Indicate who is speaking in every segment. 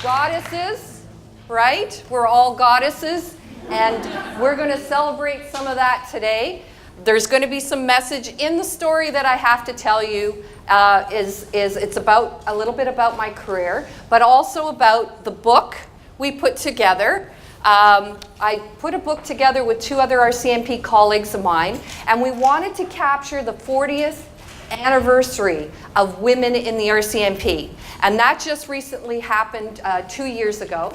Speaker 1: goddesses, right? We're all goddesses, and we're going to celebrate some of that today. There's going to be some message in the story that I have to tell you. It's about a little bit about my career, but also about the book we put together. I put a book together with two other RCMP colleagues of mine, and we wanted to capture the 40th anniversary of women in the RCMP. And that just recently happened 2 years ago.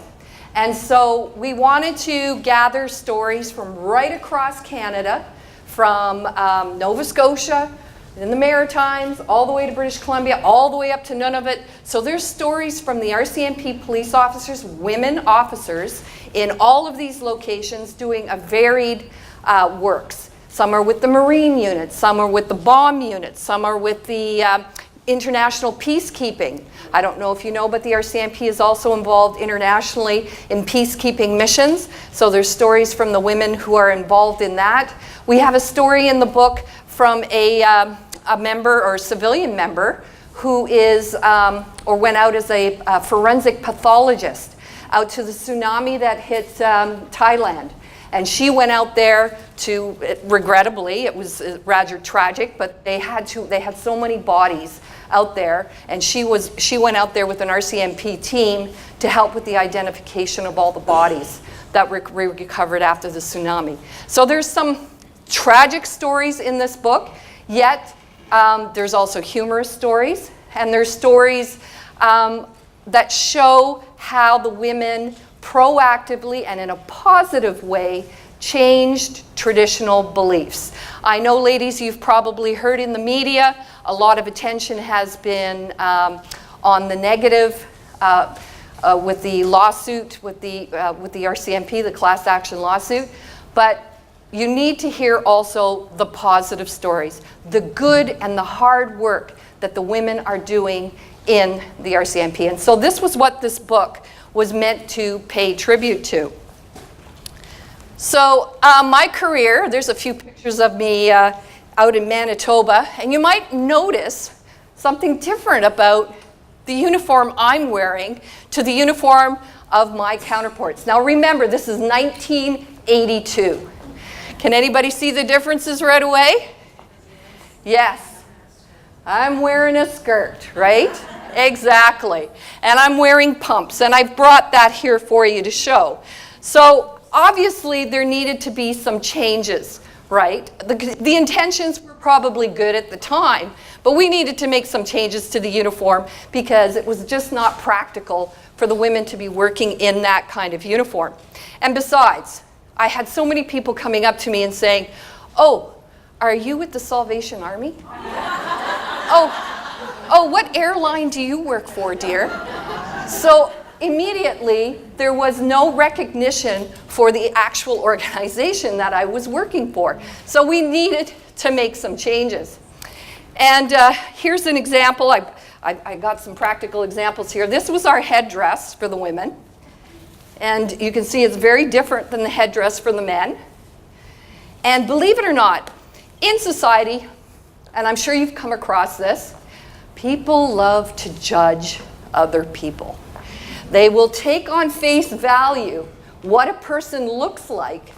Speaker 1: And so we wanted to gather stories from right across Canada, from Nova Scotia, in the Maritimes, all the way to British Columbia, all the way up to Nunavut. So there's stories from the RCMP police officers, women officers, in all of these locations doing a varied works. Some are with the Marine unit, some are with the bomb unit, some are with the international peacekeeping. I don't know if you know, but the RCMP is also involved internationally in peacekeeping missions. So there's stories from the women who are involved in that. We have a story in the book from a member or civilian member who is or went out as a forensic pathologist out to the tsunami that hit Thailand. And she went out there to, regrettably, it was rather tragic, but they had so many bodies out there, and she went out there with an RCMP team to help with the identification of all the bodies that were recovered after the tsunami. So there's some tragic stories in this book, yet there's also humorous stories, and there's stories that show how the women proactively and in a positive way changed traditional beliefs. I know, ladies, you've probably heard in the media, a lot of attention has been on the negative with the lawsuit, with the RCMP, the class action lawsuit, but you need to hear also the positive stories, the good and the hard work that the women are doing in the RCMP. And so this was what this book was meant to pay tribute to. So my career, there's a few pictures of me out in Manitoba, and you might notice something different about the uniform I'm wearing to the uniform of my counterparts. Now remember, this is 1982. Can anybody see the differences right away? Yes. I'm wearing a skirt, right? Exactly. And I'm wearing pumps, and I've brought that here for you to show. So obviously there needed to be some changes, right? The intentions were probably good at the time, but we needed to make some changes to the uniform because it was just not practical for the women to be working in that kind of uniform. And besides, I had so many people coming up to me and saying, "Oh, are you with the Salvation Army? Oh, what airline do you work for, dear?" So immediately, there was no recognition for the actual organization that I was working for. So we needed to make some changes. And here's an example. I got some practical examples here. This was our headdress for the women. And you can see it's very different than the headdress for the men. And believe it or not, in society, and I'm sure you've come across this, people love to judge other people. They will take on face value what a person looks like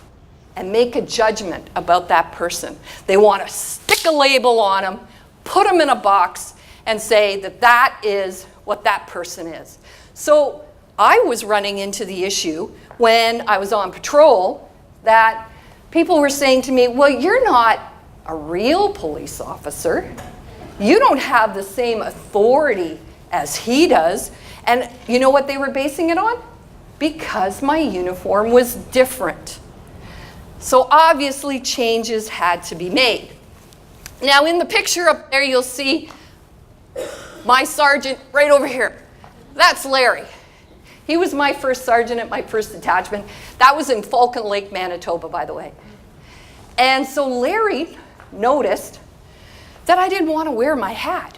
Speaker 1: and make a judgment about that person. They want to stick a label on them, put them in a box, and say that that is what that person is. So I was running into the issue when I was on patrol that people were saying to me, "Well, you're not a real police officer. You don't have the same authority as he does." And you know what they were basing it on? Because my uniform was different. So obviously changes had to be made. Now in the picture up there you'll see my sergeant right over here. That's Larry. He was my first sergeant at my first detachment. That was in Falcon Lake, Manitoba, by the way. And so Larry noticed that I didn't want to wear my hat.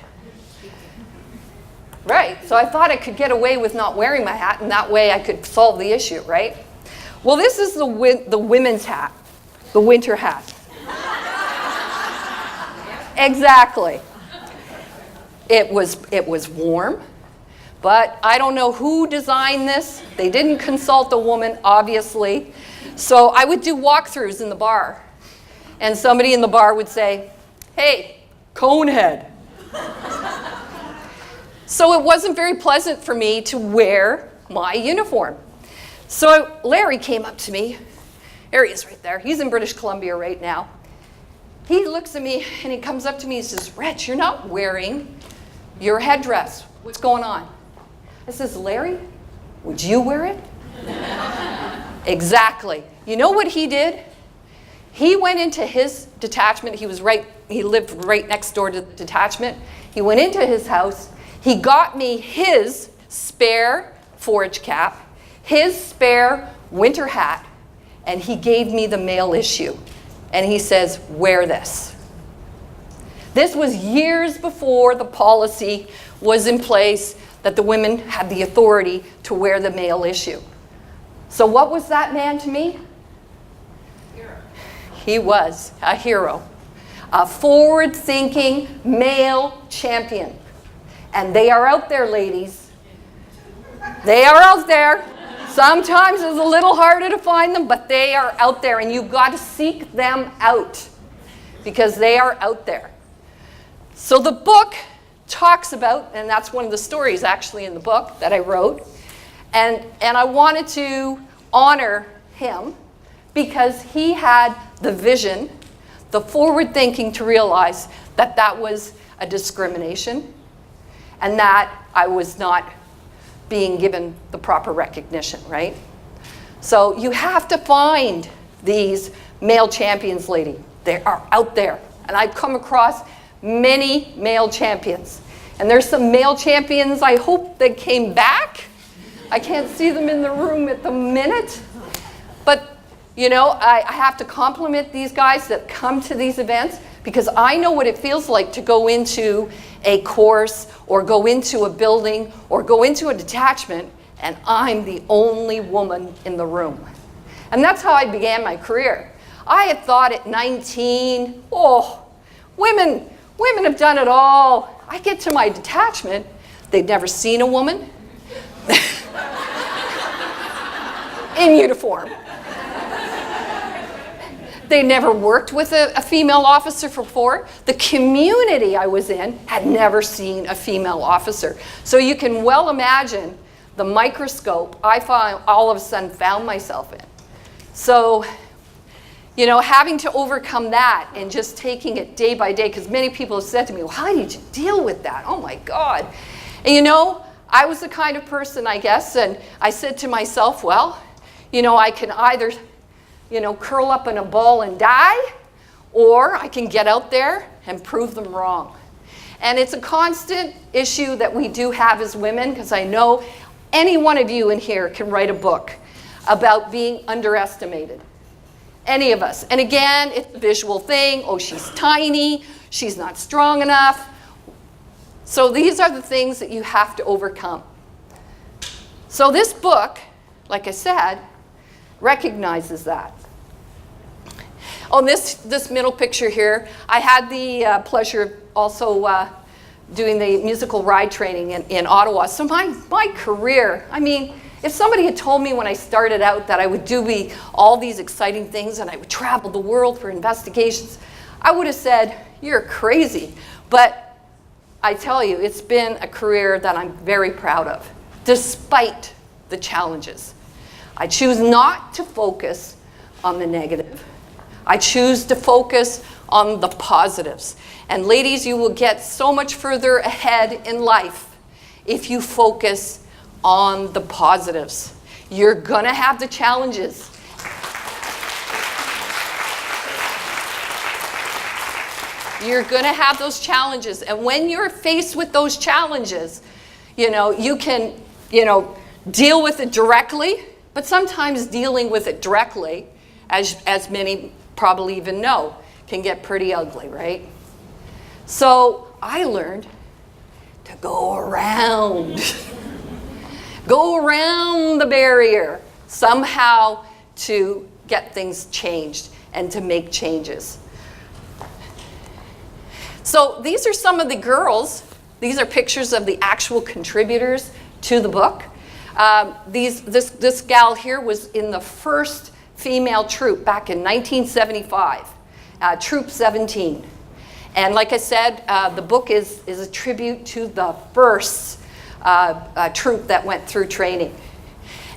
Speaker 1: Right, so I thought I could get away with not wearing my hat, and that way I could solve the issue, right? Well, this is the women's hat, the winter hat. Exactly. It was warm, But I don't know who designed this. They didn't consult a woman, obviously. So I would do walkthroughs in the bar. And somebody in the bar would say, "Hey, conehead." So it wasn't very pleasant for me to wear my uniform. So Larry came up to me. There he is right there. He's in British Columbia right now. He looks at me and he comes up to me and says, "Reg, you're not wearing your headdress. What's going on?" I says, "Larry, would you wear it?" Exactly. You know what he did? He went into his detachment. He lived right next door to the detachment. He went into his house. He got me his spare forage cap, his spare winter hat, and he gave me the male issue. And he says, "Wear this." This was years before the policy was in place that the women had the authority to wear the male issue. So what was that man to me? Hero. He was a hero, a forward-thinking male champion. And they are out there, ladies. They are out there. Sometimes it's a little harder to find them, but they are out there, and you've got to seek them out because they are out there. So the book talks about, and that's one of the stories actually in the book that I wrote, and I wanted to honor him because he had the vision, the forward thinking to realize that that was a discrimination and that I was not being given the proper recognition, right? So you have to find these male champions, lady. They are out there. And I've come across many male champions. And there's some male champions I hope that came back. I can't see them in the room at the minute. But, you know, I have to compliment these guys that come to these events because I know what it feels like to go into a course or go into a building or go into a detachment and I'm the only woman in the room. And that's how I began my career. I had thought at 19, women have done it all. I get to my detachment, they'd never seen a woman in uniform. They never worked with a female officer before. The community I was in had never seen a female officer. So you can well imagine the microscope I all of a sudden found myself in. So, you know, having to overcome that and just taking it day by day, because many people have said to me, "Well, how did you deal with that? Oh my God." And you know, I was the kind of person, I guess, and I said to myself, well, you know, I can either curl up in a ball and die, or I can get out there and prove them wrong. And it's a constant issue that we do have as women, because I know any one of you in here can write a book about being underestimated. Any of us. And again, it's a visual thing. Oh, she's tiny. She's not strong enough. So these are the things that you have to overcome. So this book, like I said, recognizes that. On this middle picture here, I had the pleasure of also doing the musical ride training in Ottawa. So my career, I mean, if somebody had told me when I started out that I would do all these exciting things and I would travel the world for investigations, I would have said, "You're crazy." But I tell you, it's been a career that I'm very proud of, despite the challenges. I choose not to focus on the negative. I choose to focus on the positives. And ladies, you will get so much further ahead in life if you focus on the positives. You're gonna have the challenges. You're gonna have those challenges. And when you're faced with those challenges, you can, deal with it directly, but sometimes dealing with it directly, as many probably even know, can get pretty ugly, right? So I learned to go around the barrier somehow to get things changed and to make changes. So these are some of the girls. These are pictures of the actual contributors to the book. This gal here was in the first female troop back in 1975, Troop 17. And like I said, the book is a tribute to the first troop that went through training.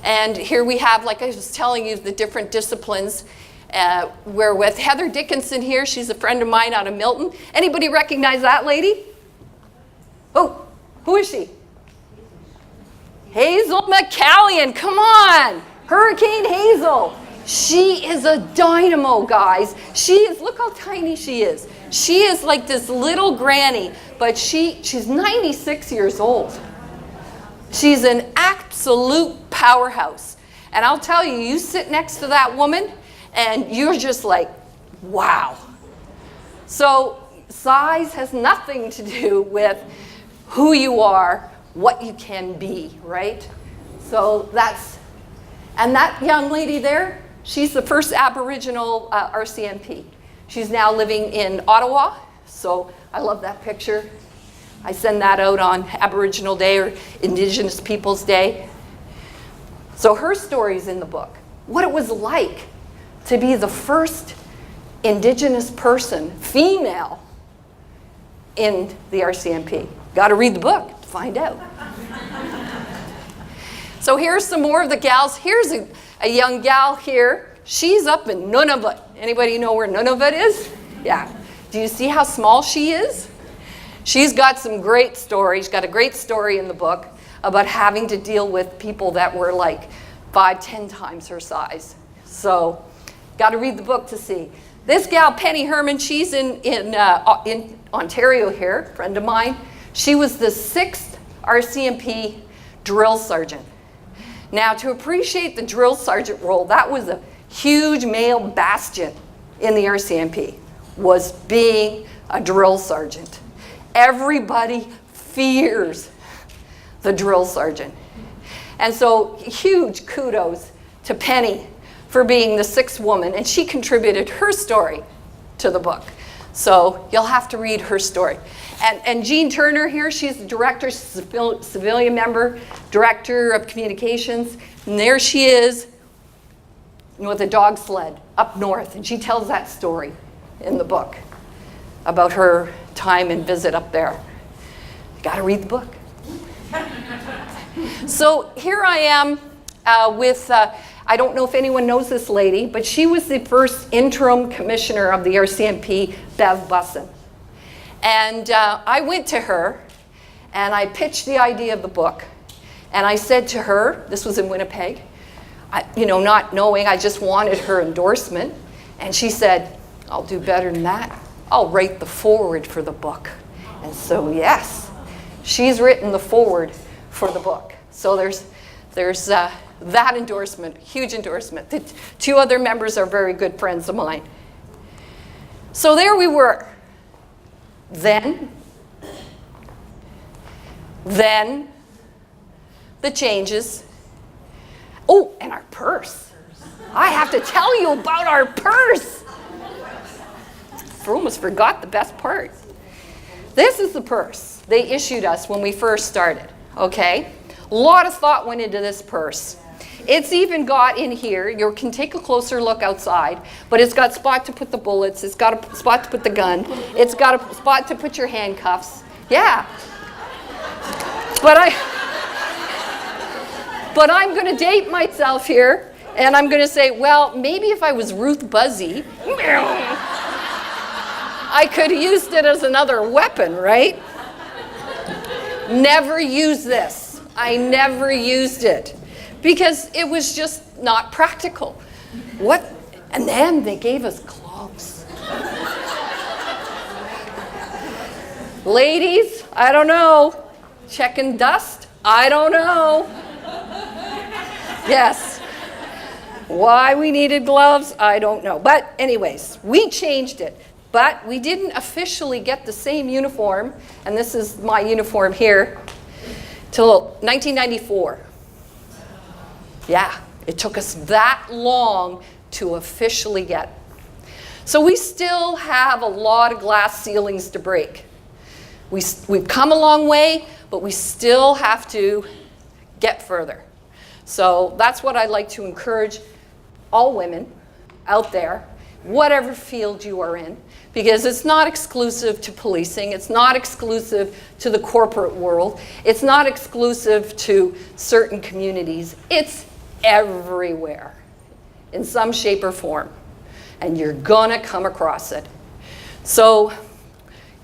Speaker 1: And here we have, like I was telling you, the different disciplines. We're with Heather Dickinson here. She's a friend of mine out of Milton. Anybody recognize that lady? Oh, who is she? Hazel McCallion, come on. Hurricane Hazel. She is a dynamo, guys. She is, look how tiny she is. She is like this little granny, but she's 96 years old. She's an absolute powerhouse. And I'll tell you, you sit next to that woman, and you're just like, wow. So size has nothing to do with who you are, what you can be, right? So and that young lady there, she's the first Aboriginal RCMP. She's now living in Ottawa, so I love that picture. I send that out on Aboriginal Day or Indigenous Peoples Day. So her story's in the book. What it was like to be the first Indigenous person, female, in the RCMP. Got to read the book to find out. So here's some more of the gals. Here's a young gal here. She's up in Nunavut. Anybody know where Nunavut is? Yeah. Do you see how small she is? She's got some great stories. She's got a great story in the book about having to deal with people that were like 5-10 times her size. So got to read the book to see. This gal, Penny Herman, she's in Ontario here, friend of mine. She was the 6th RCMP drill sergeant. Now, to appreciate the drill sergeant role, that was a huge male bastion in the RCMP, was being a drill sergeant. Everybody fears the drill sergeant. And so huge kudos to Penny for being the 6th woman, and she contributed her story to the book. So you'll have to read her story. And Jean Turner here, she's the director, civilian member, director of communications. And there she is with a dog sled up north. And she tells that story in the book about her time and visit up there. You got to read the book. So here I am with, I don't know if anyone knows this lady, but she was the first interim commissioner of the RCMP, Bev Bussin. And I went to her, and I pitched the idea of the book. And I said to her, this was in Winnipeg, not knowing, I just wanted her endorsement. And she said, I'll do better than that. I'll write the foreword for the book. And so, yes, she's written the foreword for the book. So there's that endorsement, huge endorsement. The 2 other members are very good friends of mine. So there we were. Then the changes. Oh, and our purse. I have to tell you about our purse. I almost forgot the best part. This is the purse they issued us when we first started, okay? A lot of thought went into this purse. It's even got in here, you can take a closer look outside, but it's got a spot to put the bullets, it's got a spot to put the gun, it's got a spot to put your handcuffs. Yeah. But I'm going to date myself here, and I'm going to say, well, maybe if I was Ruth Buzzy, I could have used it as another weapon, right? Never use this. I never used it because it was just not practical. What? And then they gave us gloves. Ladies, I don't know. Checking dust? I don't know. Yes. Why we needed gloves? I don't know. But anyways, we changed it. But we didn't officially get the same uniform, and this is my uniform here, till 1994. Yeah, it took us that long to officially get. So we still have a lot of glass ceilings to break. We've come a long way, but we still have to get further. So that's what I'd like to encourage all women out there, whatever field you are in, because it's not exclusive to policing, it's not exclusive to the corporate world, it's not exclusive to certain communities, it's everywhere in some shape or form, and you're gonna come across it. So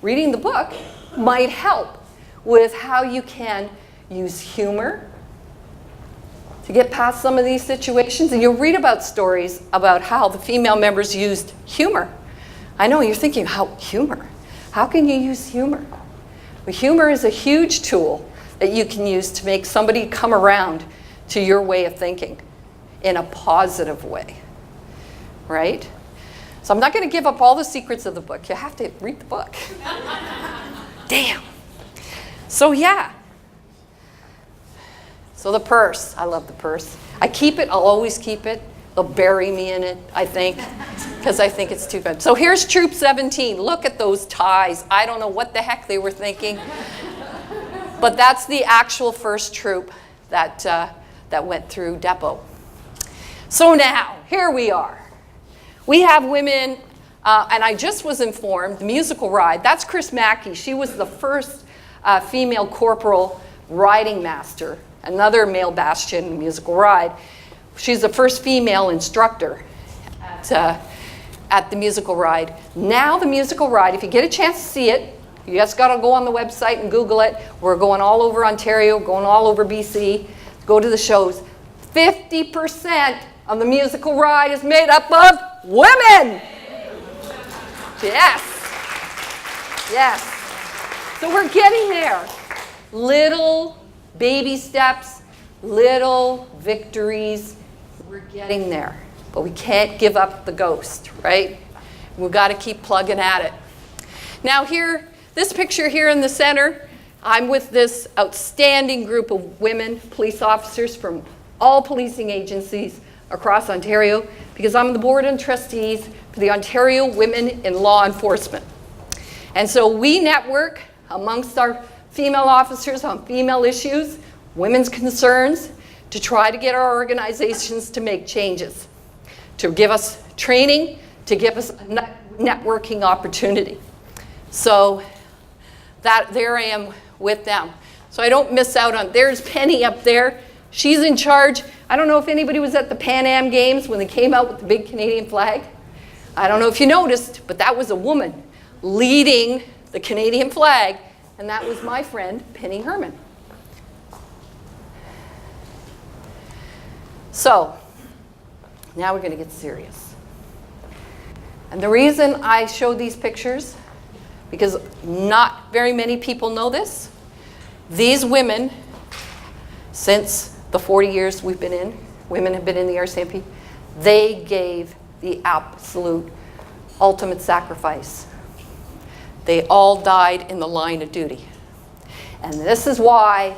Speaker 1: reading the book might help with how you can use humor to get past some of these situations. And you'll read about stories about how the female members used humor. I know you're thinking, how humor? How can you use humor? Well, humor is a huge tool that you can use to make somebody come around to your way of thinking in a positive way, right? So I'm not going to give up all the secrets of the book. You have to read the book. Damn. So yeah. So the purse, I love the purse. I keep it, I'll always keep it. They'll bury me in it, I think, because I think it's too good. So here's Troop 17. Look at those ties. I don't know what the heck they were thinking. But that's the actual first troop that went through Depot. So now, here we are. We have women, and I just was informed, the musical ride, that's Chris Mackey. She was the first female corporal riding master, another male bastion in musical ride. She's the first female instructor at the musical ride. Now the musical ride, if you get a chance to see it, you just got to go on the website and Google it. We're going all over Ontario, going all over BC, go to the shows. 50% of the musical ride is made up of women. Yes. Yes. So we're getting there. Little baby steps, little victories. We're getting there. But we can't give up the ghost, right? We've got to keep plugging at it. Now here, this picture here in the center, I'm with this outstanding group of women police officers from all policing agencies across Ontario, because I'm the board of trustees for the Ontario Women in Law Enforcement. And so we network amongst our female officers on female issues, women's concerns, to try to get our organizations to make changes, to give us training, to give us a networking opportunity. So there I am with them. So I don't miss out on, there's Penny up there. She's in charge. I don't know if anybody was at the Pan Am Games when they came out with the big Canadian flag. I don't know if you noticed, but that was a woman leading the Canadian flag, and that was my friend, Penny Herman. So, now we're going to get serious. And the reason I show these pictures, because not very many people know this, these women, since the 40 years we've been in, women have been in the RCMP, they gave the absolute ultimate sacrifice. They all died in the line of duty. And this is why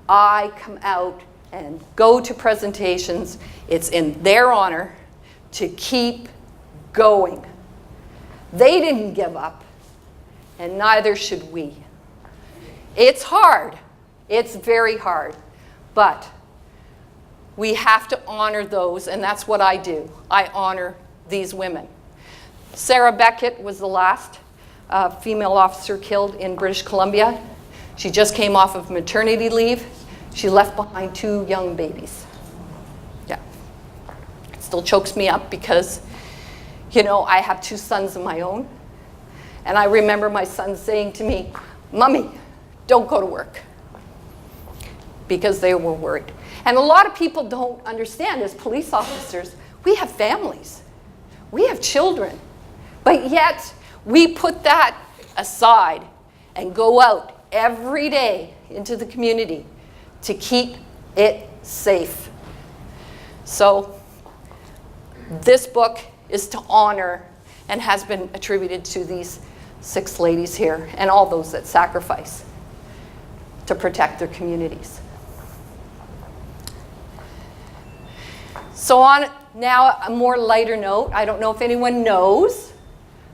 Speaker 1: I come out and go to presentations. It's in their honor to keep going. They didn't give up, and neither should we. It's hard. It's very hard. But we have to honor those, and that's what I do. I honor these women. Sarah Beckett was the last female officer killed in British Columbia. She just came off of maternity leave. She left behind 2 young babies. Yeah. It still chokes me up because, you know, I have 2 sons of my own. And I remember my son saying to me, "Mommy, don't go to work." Because they were worried. And a lot of people don't understand, as police officers, we have families. We have children. But yet, we put that aside and go out every day into the community to keep it safe. So, this book is to honor and has been attributed to these 6 ladies here and all those that sacrifice to protect their communities. So on now a more lighter note, I don't know if anyone knows,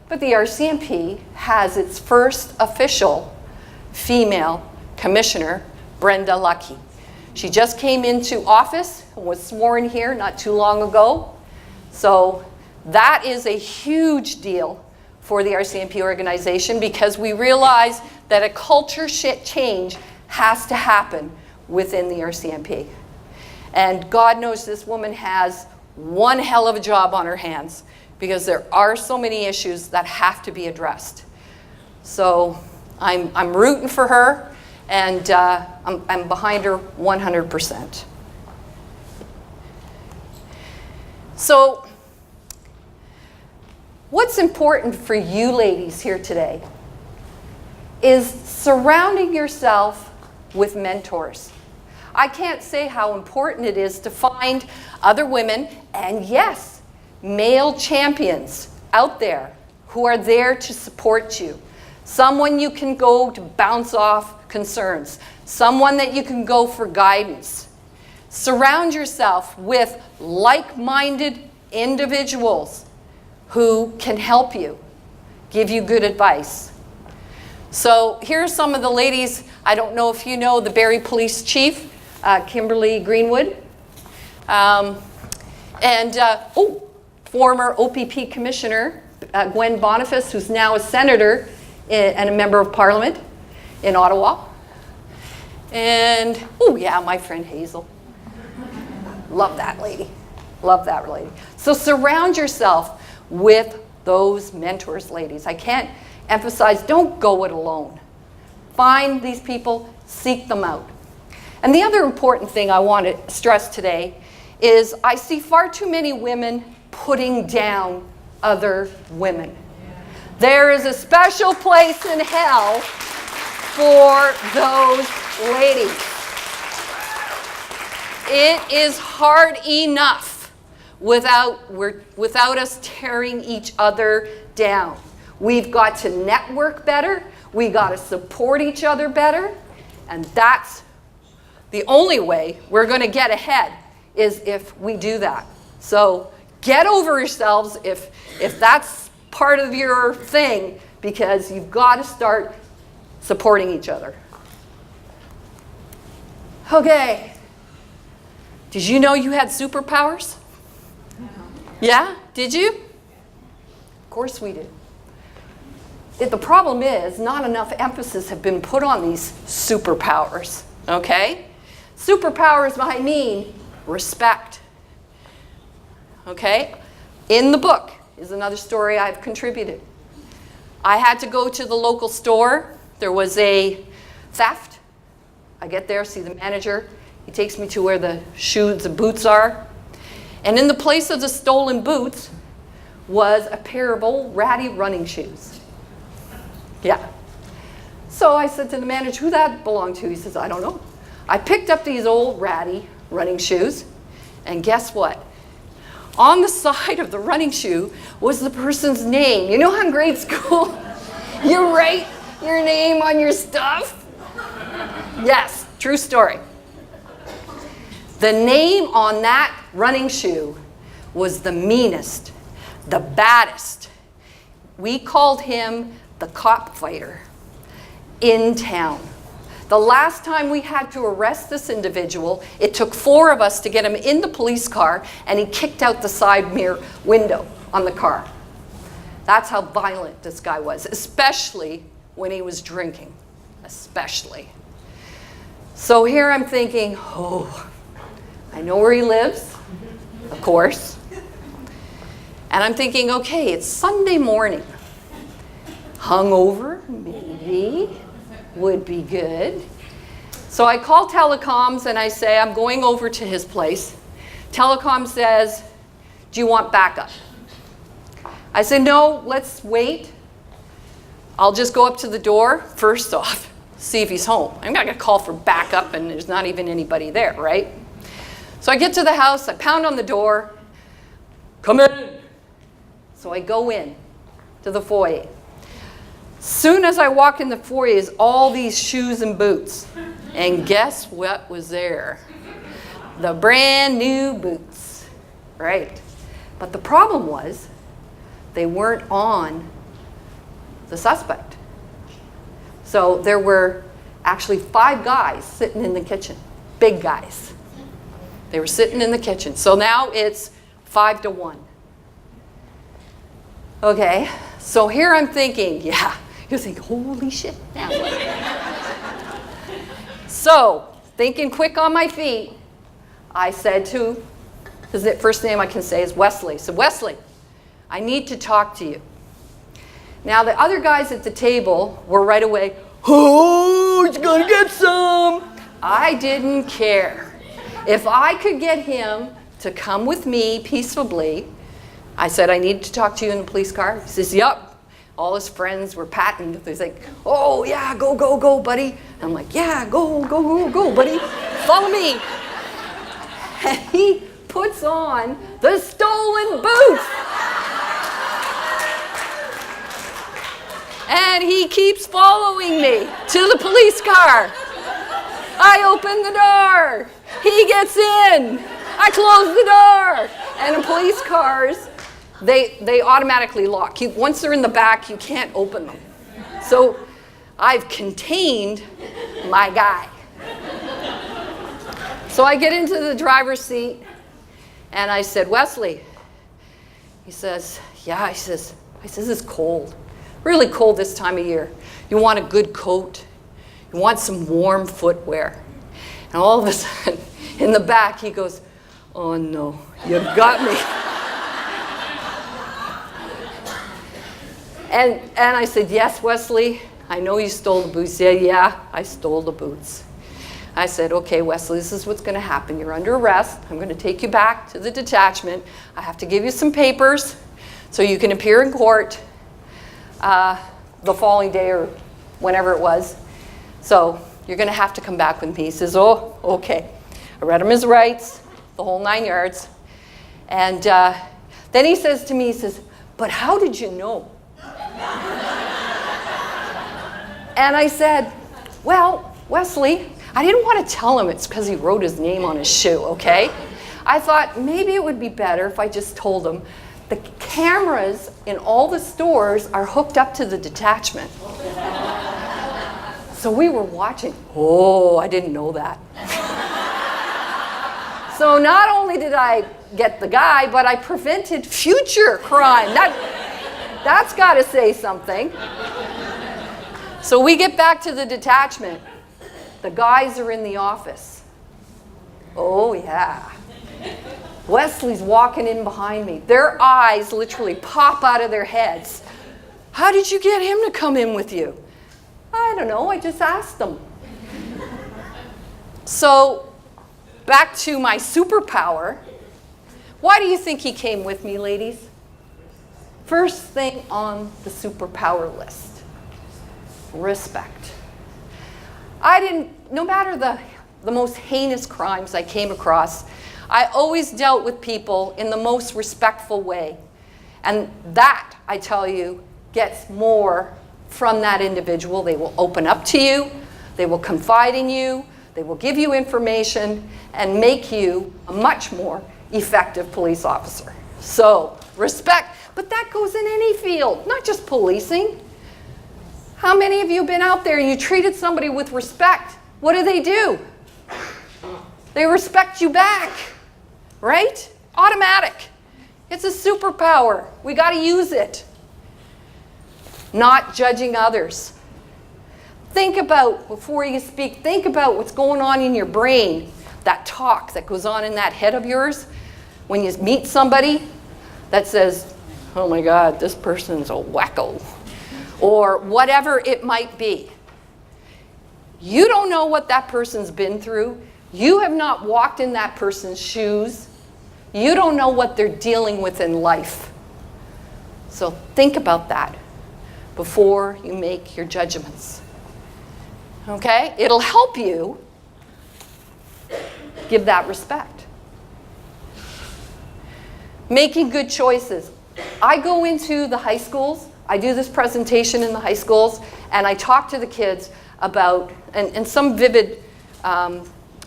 Speaker 1: but the RCMP has its first official female commissioner, Brenda Lucky. She just came into office and was sworn here not too long ago. So that is a huge deal for the RCMP organization, because we realize that a culture change has to happen within the RCMP. And God knows this woman has one hell of a job on her hands, because there are so many issues that have to be addressed. So I'm rooting for her, and I'm behind her 100%. So what's important for you ladies here today is surrounding yourself with mentors. I can't say how important it is to find other women, and yes, male champions out there who are there to support you. Someone you can go to bounce off concerns. Someone that you can go for guidance. Surround yourself with like-minded individuals who can help you, give you good advice. So here are some of the ladies. I don't know if you know the Barrie Police Chief, Kimberly Greenwood. Former OPP Commissioner, Gwen Boniface, who's now a senator and a member of Parliament in Ottawa. And, my friend Hazel. Love that lady. Love that lady. So surround yourself with those mentors, ladies. I can't emphasize, don't go it alone. Find these people, seek them out. And the other important thing I want to stress today is I see far too many women putting down other women. There is a special place in hell for those ladies. It is hard enough without us tearing each other down. We've got to network better. We got to support each other better. And that's the only way we're going to get ahead, is if we do that. So get over yourselves if that's part of your thing, because you've got to start supporting each other. Okay. Did you know you had superpowers? Yeah? Did you? Of course we did. The problem is not enough emphasis have been put on these superpowers, okay? Superpowers might mean respect, okay? In the book is another story I've contributed. I had to go to the local store. There was a theft. I get there, see the manager. He takes me to where the shoes and boots are. And in the place of the stolen boots was a pair of old ratty running shoes. Yeah. So I said to the manager, who that belonged to? He says, I don't know. I picked up these old ratty running shoes, and guess what? On the side of the running shoe was the person's name. You know how in grade school you write your name on your stuff? Yes, true story. The name on that running shoe was the meanest, the baddest. We called him the cop fighter in town. The last time we had to arrest this individual, it took 4 of us to get him in the police car, and he kicked out the side mirror window on the car. That's how violent this guy was, especially when he was drinking, especially. So here I'm thinking, I know where he lives, of course. And I'm thinking, okay, it's Sunday morning. Hungover, maybe, would be good. So I call telecoms and I say, I'm going over to his place. Telecom says, do you want backup? I said, no, let's wait. I'll just go up to the door, first off, see if he's home. I'm not going to call for backup and there's not even anybody there, right? So I get to the house, I pound on the door, come in. So I go in to the foyer. Soon as I walk in the foyer is all these shoes and boots. And guess what was there? The brand new boots, right? But the problem was they weren't on the suspect. So there were actually 5 guys sitting in the kitchen. big guys. They were sitting in the kitchen. So now it's 5-1. Okay, so here I'm thinking, yeah, you're thinking, holy shit. Now what? So, thinking quick on my feet, I said to, the first name I can say is Wesley. So Wesley, I need to talk to you. Now the other guys at the table were right away, oh, he's gonna get some. I didn't care. If I could get him to come with me peaceably, I said, I need to talk to you in the police car. He says, yup. All his friends were patting. They're like, oh yeah, go, go, go, buddy. I'm like, yeah, go, go, go, go, buddy. Follow me. And he puts on the stolen boots. And he keeps following me to the police car. I open the door. He gets in. I close the door. And in police cars, they automatically lock. Once they're in the back, you can't open them. So I've contained my guy. So I get into the driver's seat, and I said, Wesley. He says, yeah, he says, it's cold. Really cold this time of year. You want a good coat. You want some warm footwear. And all of a sudden, in the back, he goes, oh no, you got me. And I said, yes, Wesley, I know you stole the boots. Yeah, I stole the boots. I said, okay, Wesley, this is what's going to happen. You're under arrest. I'm going to take you back to the detachment. I have to give you some papers so you can appear in court the following day or whenever it was. So you're going to have to come back with me. He says, oh, okay. I read him his rights, the whole 9 yards. And then he says to me, he says, but how did you know? And I said, well, Wesley, I didn't want to tell him it's because he wrote his name on his shoe, okay? I thought maybe it would be better if I just told him the cameras in all the stores are hooked up to the detachment. So we were watching. Oh, I didn't know that. So not only did I get the guy, but I prevented future crime. That's got to say something. So we get back to the detachment. The guys are in the office. Oh, yeah. Wesley's walking in behind me. Their eyes literally pop out of their heads. How did you get him to come in with you? I don't know. I just asked them. So back to my superpower. Why do you think he came with me, ladies? First thing on the superpower list, respect. No matter the most heinous crimes I came across, I always dealt with people in the most respectful way. And that, I tell you, gets more from that individual. They will open up to you, they will confide in you, they will give you information and make you a much more effective police officer. So, respect. But that goes in any field, not just policing. How many of you have been out there and you treated somebody with respect? What do? They respect you back, right? Automatic. It's a superpower. We got to use it. Not judging others. Think about, before you speak, think about what's going on in your brain, that talk that goes on in that head of yours. When you meet somebody that says, oh my God, this person's a wacko, or whatever it might be. You don't know what that person's been through. You have not walked in that person's shoes. You don't know what they're dealing with in life. So think about that before you make your judgments. Okay? It'll help you give that respect. Making good choices. I go into the high schools, I do this presentation in the high schools, and I talk to the kids about, and some vivid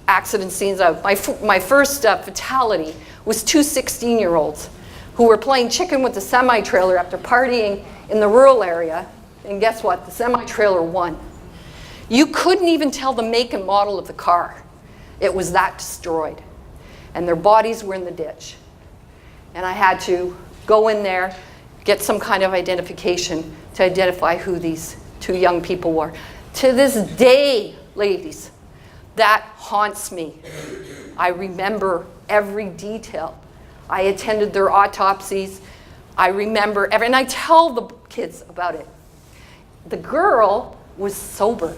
Speaker 1: accident scenes. My first fatality was two 16-year-olds who were playing chicken with the semi-trailer after partying in the rural area, and guess what? The semi-trailer won. You couldn't even tell the make and model of the car. It was that destroyed. And their bodies were in the ditch. And I had to go in there, get some kind of identification to identify who these 2 young people were. To this day, ladies, that haunts me. I remember every detail. I attended their autopsies. I remember and I tell the kids about it. The girl was sober.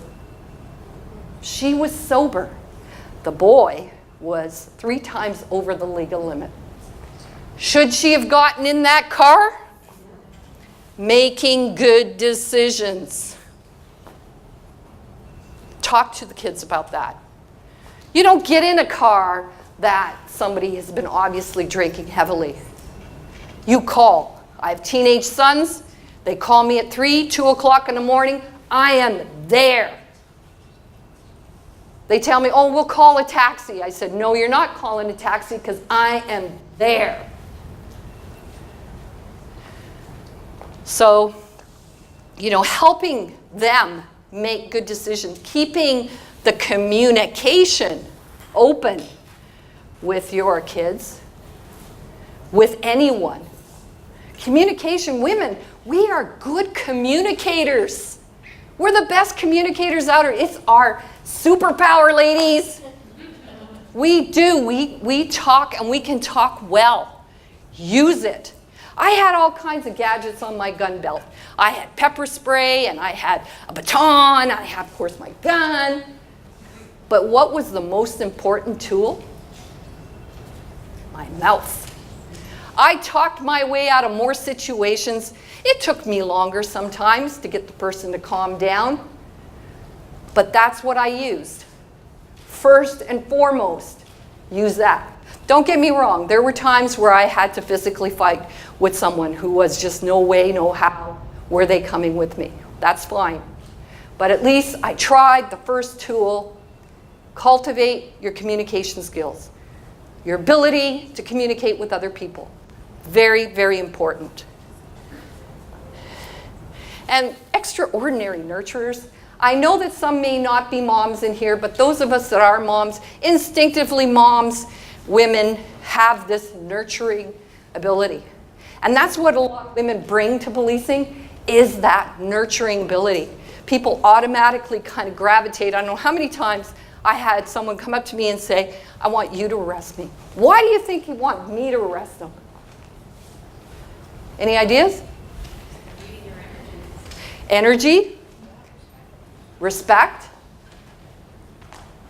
Speaker 1: She was sober. The boy was 3 times over the legal limit. Should she have gotten in that car? Making good decisions. Talk to the kids about that. You don't get in a car that somebody has been obviously drinking heavily. You call. I have teenage sons. They call me at 3, 2 o'clock in the morning. I am there. They tell me, oh, we'll call a taxi. I said, no, you're not calling a taxi because I am there. So, helping them make good decisions, keeping the communication open with your kids, with anyone. Communication, women, we are good communicators. We're the best communicators out there. It's our superpower, ladies. We do. We talk, and we can talk well. Use it. I had all kinds of gadgets on my gun belt. I had pepper spray, and I had a baton. I had, of course, my gun. But what was the most important tool? My mouth. I talked my way out of more situations. It took me longer sometimes to get the person to calm down. But that's what I used. First and foremost, use that. Don't get me wrong. There were times where I had to physically fight with someone who was just no way, no how, were they coming with me. That's fine. But at least I tried the first tool. Cultivate your communication skills. Your ability to communicate with other people. Very, very important. And extraordinary nurturers. I know that some may not be moms in here, but those of us that are moms, instinctively moms, women have this nurturing ability. And that's what a lot of women bring to policing, is that nurturing ability. People automatically kind of gravitate. I don't know how many times I had someone come up to me and say, I want you to arrest me. Why do you think you want me to arrest them? Any ideas? Energy? Respect?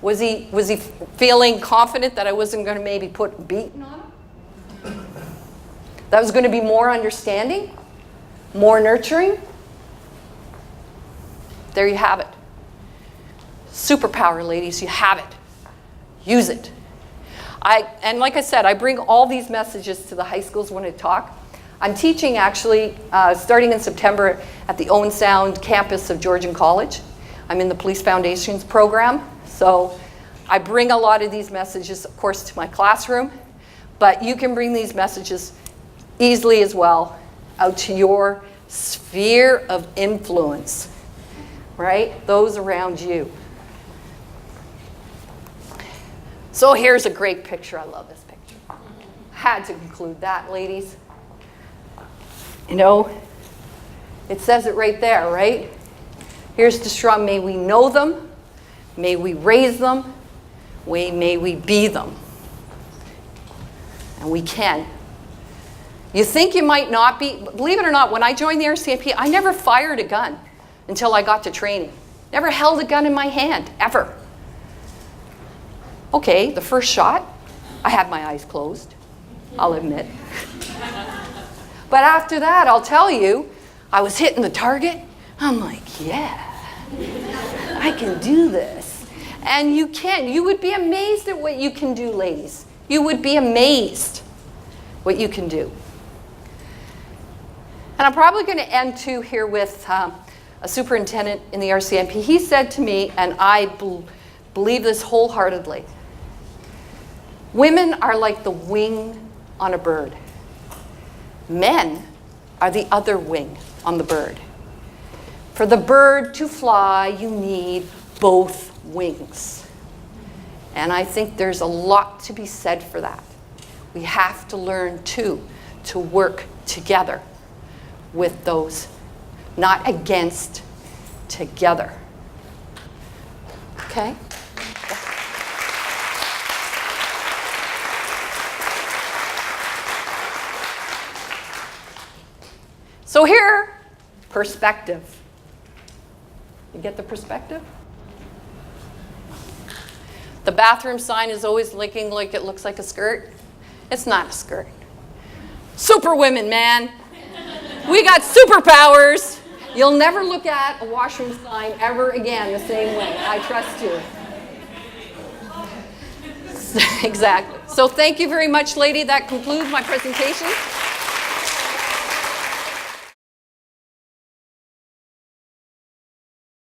Speaker 1: Was he feeling confident that I wasn't going to maybe put a beating on him? That was going to be more understanding? More nurturing? There you have it. Superpower, ladies, you have it. Use it. And like I said, I bring all these messages to the high schools when I talk. I'm teaching actually starting in September at the Owen Sound campus of Georgian College. I'm in the Police Foundations program. So I bring a lot of these messages, of course, to my classroom. But you can bring these messages easily as well out to your sphere of influence, right? Those around you. So here's a great picture. I love this picture. Had to include that, ladies. You know, it says it right there, right? Here's the strong. May we know them. May we raise them. May we be them. And we can. You think you might not be. Believe it or not, when I joined the RCMP, I never fired a gun until I got to training. Never held a gun in my hand, ever. Okay, the first shot, I had my eyes closed, I'll admit. But after that, I'll tell you, I was hitting the target. I'm like, yeah, I can do this. And you can. You would be amazed at what you can do, ladies. You would be amazed what you can do. And I'm probably going to end too here with a superintendent in the RCMP. He said to me, and I believe this wholeheartedly, women are like the wing on a bird. Men are the other wing on the bird. For the bird to fly, you need both wings. And I think there's a lot to be said for that. We have to learn, too, to work together with those, not against, together. Okay? So here, perspective. You get the perspective? The bathroom sign is always looking like it looks like a skirt. It's not a skirt. Super women, man. We got superpowers. You'll never look at a washroom sign ever again the same way. I trust you. Exactly. So thank you very much, lady. That concludes my presentation.